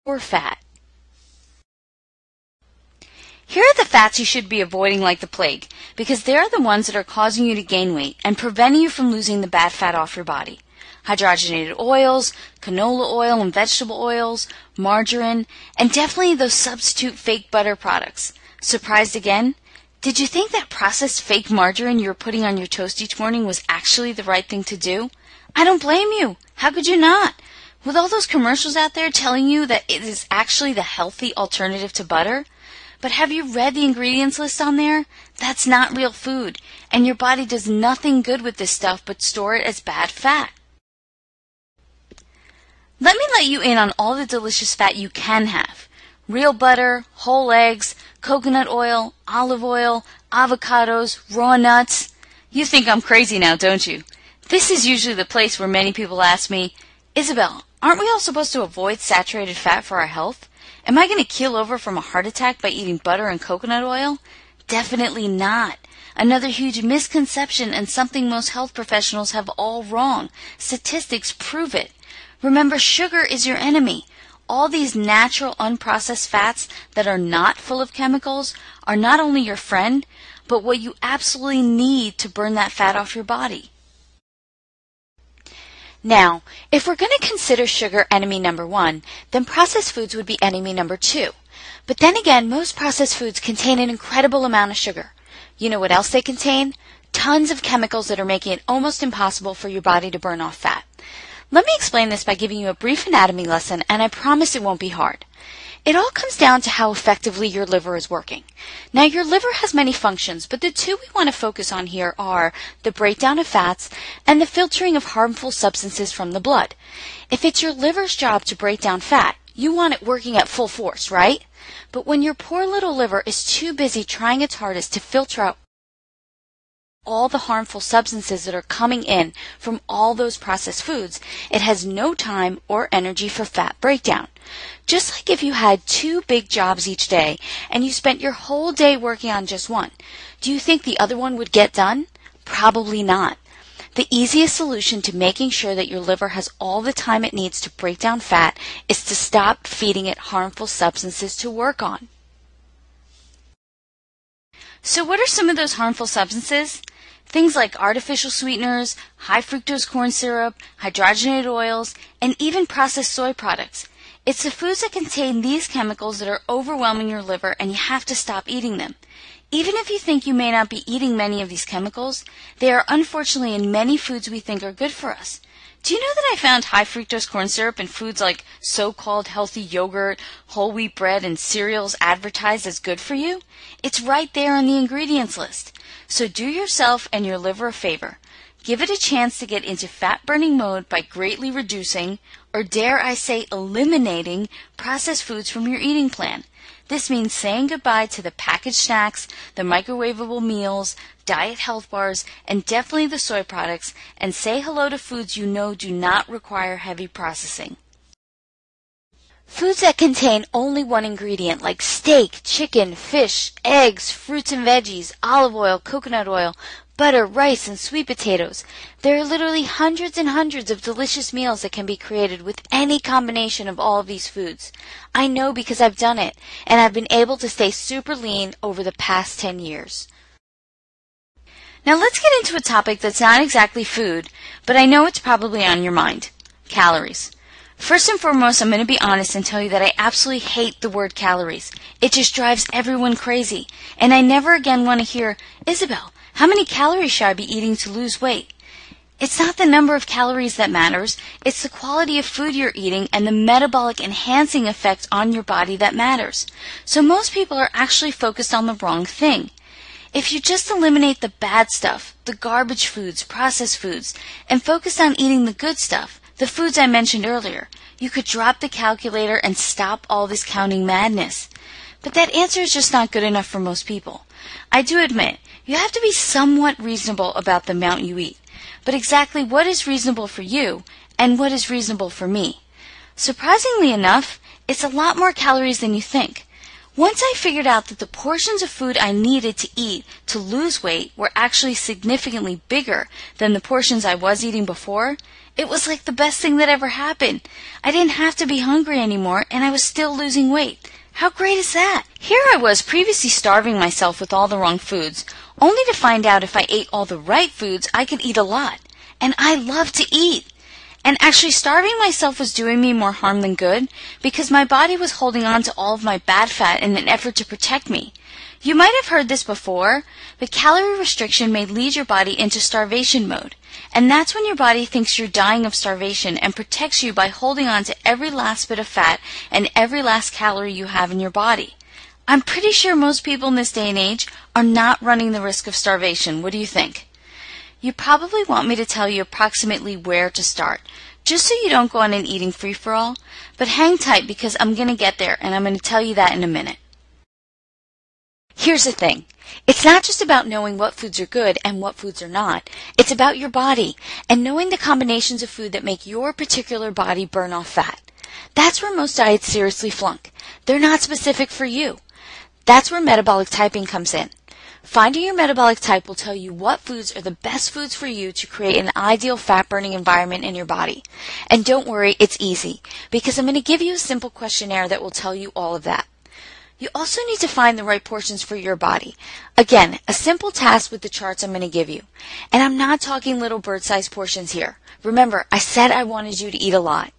or fat. Here are the fats you should be avoiding like the plague, because they are the ones that are causing you to gain weight and preventing you from losing the bad fat off your body. Hydrogenated oils, canola oil and vegetable oils, margarine, and definitely those substitute fake butter products. Surprised again? Did you think that processed fake margarine you were putting on your toast each morning was actually the right thing to do? I don't blame you. How could you not? With all those commercials out there telling you that it is actually the healthy alternative to butter? But have you read the ingredients list on there? That's not real food, and your body does nothing good with this stuff but store it as bad fat. Let me let you in on all the delicious fat you can have. Real butter, whole eggs, coconut oil, olive oil, avocados, raw nuts. You think I'm crazy now, don't you? This is usually the place where many people ask me, Isabel, aren't we all supposed to avoid saturated fat for our health? Am I going to keel over from a heart attack by eating butter and coconut oil? Definitely not. Another huge misconception and something most health professionals have all wrong. Statistics prove it. Remember, sugar is your enemy. All these natural unprocessed fats that are not full of chemicals are not only your friend, but what you absolutely need to burn that fat off your body. Now, if we're going to consider sugar enemy number 1, then processed foods would be enemy number 2. But then again, most processed foods contain an incredible amount of sugar. You know what else they contain? Tons of chemicals that are making it almost impossible for your body to burn off fat. Let me explain this by giving you a brief anatomy lesson, and I promise it won't be hard. It all comes down to how effectively your liver is working. Now, your liver has many functions, but the two we want to focus on here are the breakdown of fats and the filtering of harmful substances from the blood. If it's your liver's job to break down fat, you want it working at full force, right? But when your poor little liver is too busy trying its hardest to filter out all the harmful substances that are coming in from all those processed foods, it has no time or energy for fat breakdown. Just like if you had 2 big jobs each day and you spent your whole day working on just one, do you think the other one would get done? Probably not. The easiest solution to making sure that your liver has all the time it needs to break down fat is to stop feeding it harmful substances to work on. So what are some of those harmful substances? Things like artificial sweeteners, high fructose corn syrup, hydrogenated oils, and even processed soy products. It's the foods that contain these chemicals that are overwhelming your liver, and you have to stop eating them. Even if you think you may not be eating many of these chemicals, they are unfortunately in many foods we think are good for us. Do you know that I found high fructose corn syrup in foods like so-called healthy yogurt, whole wheat bread, and cereals advertised as good for you? It's right there on the ingredients list. So do yourself and your liver a favor. Give it a chance to get into fat-burning mode by greatly reducing, or dare I say eliminating, processed foods from your eating plan. This means saying goodbye to the packaged snacks, the microwavable meals, diet health bars, and definitely the soy products, and say hello to foods you know do not require heavy processing. Foods that contain only one ingredient like steak, chicken, fish, eggs, fruits and veggies, olive oil, coconut oil, butter, rice, and sweet potatoes. There are literally hundreds and hundreds of delicious meals that can be created with any combination of all of these foods. I know because I've done it, and I've been able to stay super lean over the past 10 years. Now let's get into a topic that's not exactly food, but I know it's probably on your mind. Calories. First and foremost, I'm going to be honest and tell you that I absolutely hate the word calories. It just drives everyone crazy, and I never again want to hear, Isabel, how many calories should I be eating to lose weight? It's not the number of calories that matters. It's the quality of food you're eating and the metabolic enhancing effect on your body that matters. So most people are actually focused on the wrong thing. If you just eliminate the bad stuff, the garbage foods, processed foods, and focus on eating the good stuff, the foods I mentioned earlier, you could drop the calculator and stop all this counting madness. But that answer is just not good enough for most people. I do admit, you have to be somewhat reasonable about the amount you eat. But exactly what is reasonable for you and what is reasonable for me? Surprisingly enough, it's a lot more calories than you think. Once I figured out that the portions of food I needed to eat to lose weight were actually significantly bigger than the portions I was eating before, it was like the best thing that ever happened. I didn't have to be hungry anymore, and I was still losing weight. How great is that? Here I was previously starving myself with all the wrong foods, only to find out if I ate all the right foods, I could eat a lot. And I love to eat. And actually starving myself was doing me more harm than good because my body was holding on to all of my bad fat in an effort to protect me. You might have heard this before, but calorie restriction may lead your body into starvation mode. And that's when your body thinks you're dying of starvation and protects you by holding on to every last bit of fat and every last calorie you have in your body. I'm pretty sure most people in this day and age are not running the risk of starvation. What do you think? You probably want me to tell you approximately where to start, just so you don't go on an eating free-for-all, but hang tight because I'm going to get there and I'm going to tell you that in a minute. Here's the thing. It's not just about knowing what foods are good and what foods are not. It's about your body and knowing the combinations of food that make your particular body burn off fat. That's where most diets seriously flunk. They're not specific for you. That's where metabolic typing comes in. Finding your metabolic type will tell you what foods are the best foods for you to create an ideal fat-burning environment in your body. And don't worry, it's easy, because I'm going to give you a simple questionnaire that will tell you all of that. You also need to find the right portions for your body. Again, a simple task with the charts I'm going to give you. And I'm not talking little bird-sized portions here. Remember, I said I wanted you to eat a lot.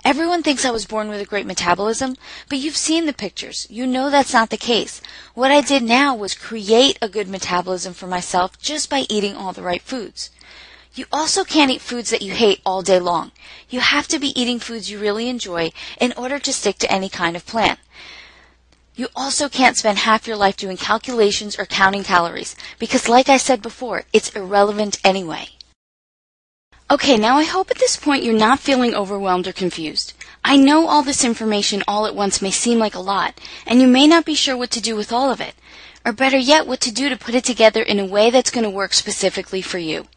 Everyone thinks I was born with a great metabolism, but you've seen the pictures. You know that's not the case. What I did now was create a good metabolism for myself just by eating all the right foods. You also can't eat foods that you hate all day long. You have to be eating foods you really enjoy in order to stick to any kind of plan. You also can't spend half your life doing calculations or counting calories, because like I said before, it's irrelevant anyway. Okay, now I hope at this point you're not feeling overwhelmed or confused. I know all this information all at once may seem like a lot, and you may not be sure what to do with all of it, or better yet, what to do to put it together in a way that's going to work specifically for you.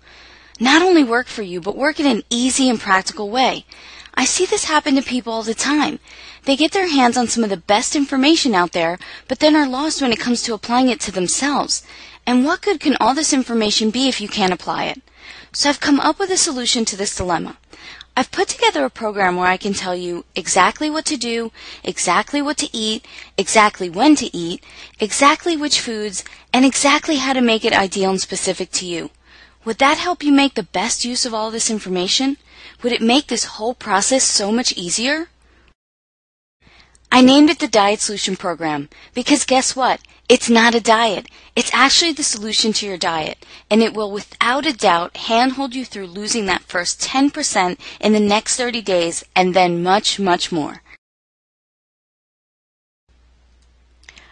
Not only work for you, but work in an easy and practical way. I see this happen to people all the time. They get their hands on some of the best information out there, but then are lost when it comes to applying it to themselves. And what good can all this information be if you can't apply it? So I've come up with a solution to this dilemma. I've put together a program where I can tell you exactly what to do, exactly what to eat, exactly when to eat, exactly which foods, and exactly how to make it ideal and specific to you. Would that help you make the best use of all this information? Would it make this whole process so much easier? I named it the Diet Solution Program because guess what? It's not a diet. It's actually the solution to your diet, and it will without a doubt handhold you through losing that first 10% in the next 30 days and then much, much more.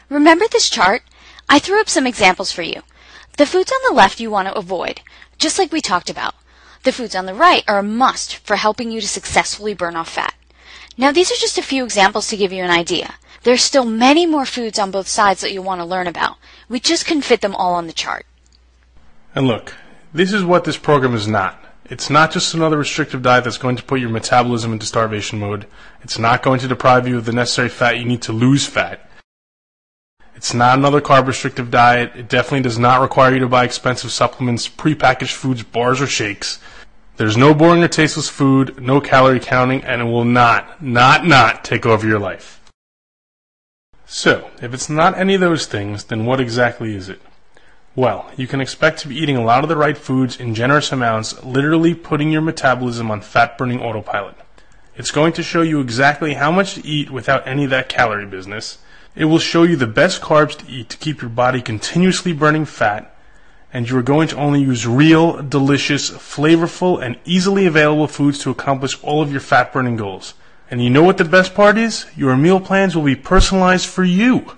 Remember this chart? I threw up some examples for you. The foods on the left you want to avoid, just like we talked about. The foods on the right are a must for helping you to successfully burn off fat. Now these are just a few examples to give you an idea. There are still many more foods on both sides that you'll want to learn about. We just couldn't fit them all on the chart. And look, this is what this program is not. It's not just another restrictive diet that's going to put your metabolism into starvation mode. It's not going to deprive you of the necessary fat you need to lose fat. It's not another carb-restrictive diet. It definitely does not require you to buy expensive supplements, prepackaged foods, bars, or shakes. There's no boring or tasteless food, no calorie counting, and it will not take over your life. So, if it's not any of those things, then what exactly is it? Well, you can expect to be eating a lot of the right foods in generous amounts, literally putting your metabolism on fat-burning autopilot. It's going to show you exactly how much to eat without any of that calorie business. It will show you the best carbs to eat to keep your body continuously burning fat, and you are going to only use real, delicious, flavorful, and easily available foods to accomplish all of your fat-burning goals. And you know what the best part is? Your meal plans will be personalized for you.